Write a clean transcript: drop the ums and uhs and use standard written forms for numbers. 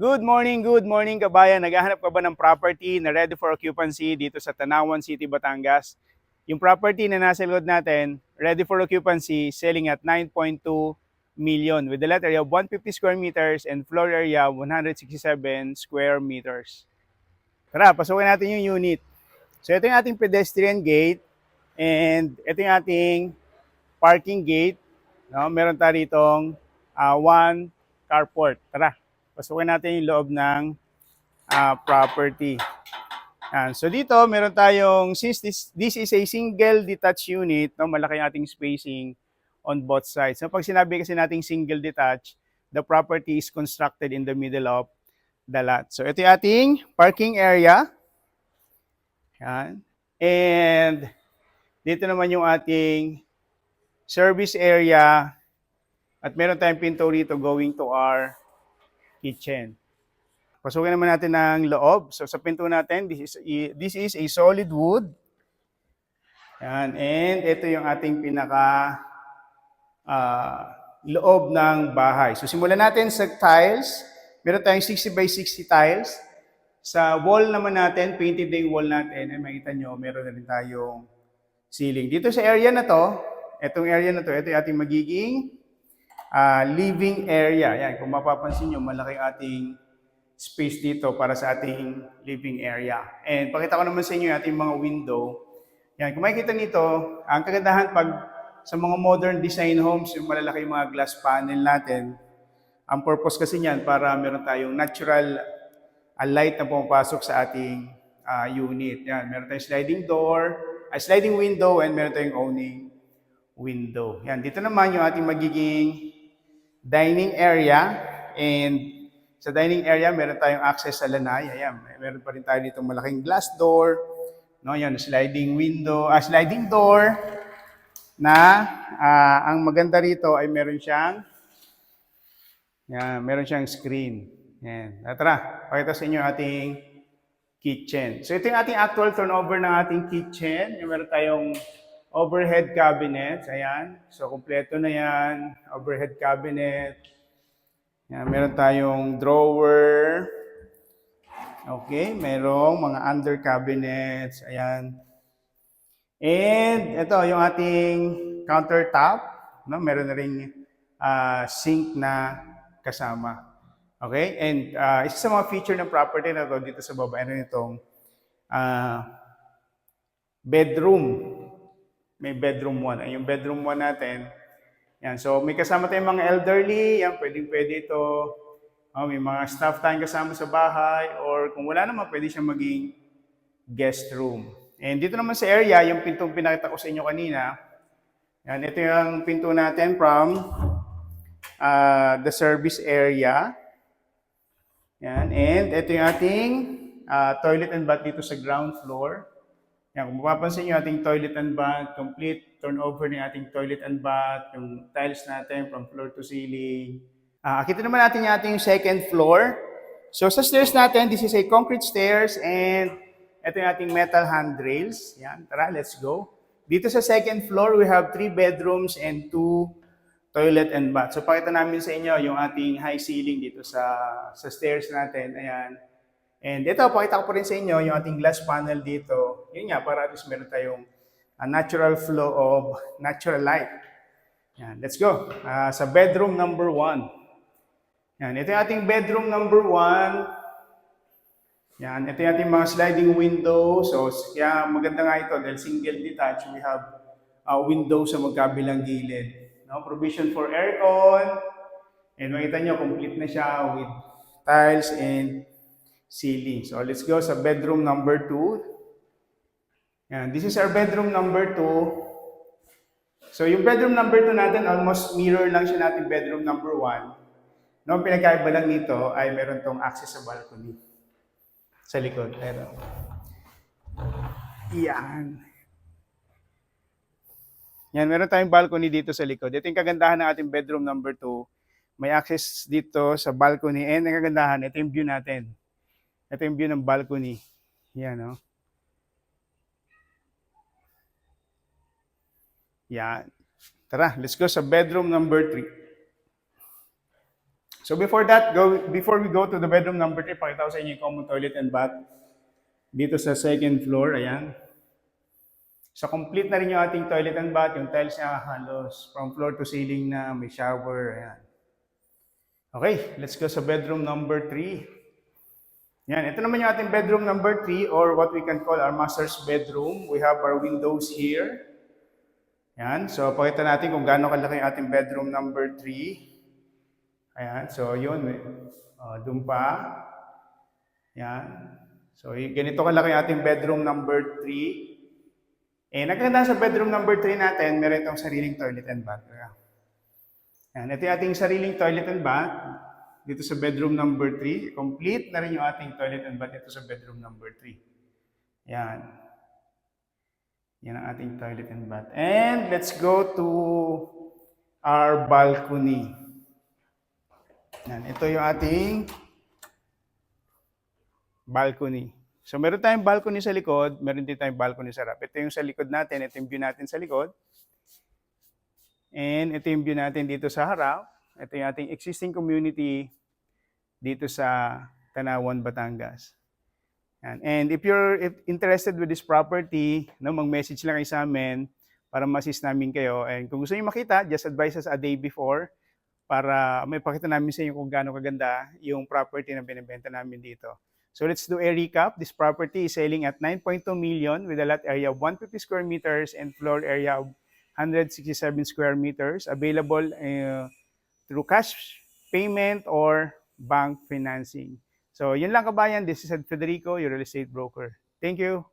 Good morning kabayan. Naghahanap ka ba ng property na ready for occupancy dito sa Tanawan City, Batangas? Yung property na nasa likod natin, ready for occupancy, selling at 9.2 million with the lot area of 150 square meters and floor area of 167 square meters. Tara, pasukin natin yung unit. So ito yung ating pedestrian gate and ito yung ating parking gate. No? Meron tayo ditong one carport. Tara, pasukin natin yung loob ng property. Yan. So dito, meron tayong, since this is a single detached unit, no, malaki ang ating spacing on both sides. So pag sinabi kasi nating single detached, the property is constructed in the middle of the lot. So ito yung ating parking area. Yan. And dito naman yung ating service area at meron tayong pinto rito going to our kitchen. Pasukin naman natin ng loob. So sa pinto natin, this is a solid wood. Yan. And ito yung ating pinaka loob ng bahay. So simulan natin sa tiles. Meron tayong 60 by 60 tiles. Sa wall naman natin, painted na yung wall natin. Ay makita nyo, meron na rin tayong ceiling. Dito sa area na to, itong area na to, ito yung ating magiging living area. Yan, kung mapapansin nyo, malaki ating space dito para sa ating living area. And pakita ko naman sa inyo yung ating mga window. Yan, kung makikita nito, ang kagandahan pag sa mga modern design homes, yung malalaki mga glass panel natin, ang purpose kasi niyan para meron tayong natural light na pumapasok sa ating unit. Yan, meron tayong sliding door, sliding window, and meron tayong owning window. Yan, dito naman yung ating magiging dining area. And sa dining area, meron tayong access sa lanay. Ayan, meron pa rin tayo dito malaking glass door. No, yan, sliding window, sliding door na ang maganda rito ay meron siyang screen. Yan. Tara, pakita sa inyo ating kitchen. So ito yung ating actual turnover ng ating kitchen. Yung meron tayong overhead cabinet. Ayan. So kumpleto na yan. Overhead cabinet. Yan, meron tayong drawer. Okay, merong mga under cabinets. Ayan. And ito yung ating countertop. No? Meron na ring sink na kasama. Okay? And isa sa mga feature ng property na to dito sa baba, ano itong bedroom. May bedroom 1. Ay, yung bedroom 1 natin, yan. So, may kasama tayong mga elderly. Yan, pwede ito. May mga staff tayong kasama sa bahay. Or kung wala naman, pwede siyang maging guest room. And dito naman sa area, yung pintong pinakita ko sa inyo kanina. Yan, ito yung pinto natin from the service area. Yan, and ito yung ating toilet and bath dito sa ground floor. Yan, kung mapapansin nyo, ating toilet and bath, complete turnover ng ating toilet and bath, yung tiles natin from floor to ceiling. Kita naman natin yung ating second floor. So sa stairs natin, this is a concrete stairs and ito yung ating metal handrails. Yan, tara, let's go. Dito sa second floor, we have 3 bedrooms and 2 toilet and bath. So pakita namin sa inyo yung ating high ceiling dito sa stairs natin. Ayan. And ito, pakita ko po rin sa inyo yung ating glass panel dito. Yun nga, para at least meron tayong natural flow of natural light. Yan, let's go. Sa bedroom number 1. Yan, ito yung ating bedroom number 1. Yan, ito yung ating mga sliding window. So, kaya maganda nga ito dahil single detached. We have window sa magkabilang gilid. No? Provision for aircon. And makita nyo, complete na siya with tiles and ceiling. So let's go sa bedroom number 2. Yan, this is our bedroom number 2. So yung bedroom number 2 natin, almost mirror lang siya natin bedroom number 1. No, pinagkaiba lang nito ay meron tong access sa balcony. Sa likod. Pero, yan. Yan, meron tayong balcony dito sa likod. Ito yung kagandahan ng ating bedroom number 2. May access dito sa balcony. And ang kagandahan, ito yung view natin. Ito yung view ng balcony. Yan, no? Yan. Tara, let's go sa bedroom number 3. So before we go to the bedroom number 3, pakita ko sa inyo yung common toilet and bath dito sa second floor. Ayan. So complete na rin yung ating toilet and bath. Yung tiles niya halos from floor to ceiling na, may shower. Ayan. Okay, let's go sa bedroom number 3. Yan, ito naman yung ating bedroom number 3 or what we can call our master's bedroom. We have our windows here. Yan, so pakita natin kung gaano kalaki yung ating bedroom number 3. Ayan, so yun, doon pa. Yan. So ganito kalaki yung ating bedroom number 3. Eh, nagkanda sa bedroom number 3 natin, meron itong sariling toilet and bath. Yan, ito yung ating sariling toilet and bath. Dito sa bedroom number 3. Complete na rin yung ating toilet and bath dito sa bedroom number 3. Yan. Yan ang ating toilet and bath. And let's go to our balcony. Yan, ito yung ating balcony. So meron tayong balcony sa likod, meron din tayong balcony sa harap. Ito yung sa likod natin, ito yung view natin sa likod. And ito yung view natin dito sa harap. Ito yung ating existing community dito sa Tanawan, Batangas. And if you're interested with this property, no, mag-message lang kayo sa amin para ma-assist namin kayo. And kung gusto niyo makita, just advise us a day before para may pakita namin sa inyo kung gaano kaganda yung property na binibenta namin dito. So let's do a recap. This property is selling at 9.2 million with a lot area of 150 square meters and floor area of 167 square meters. Available through cash payment or bank financing. So yun lang kabayan. This is Ed Federico, your real estate broker. Thank you.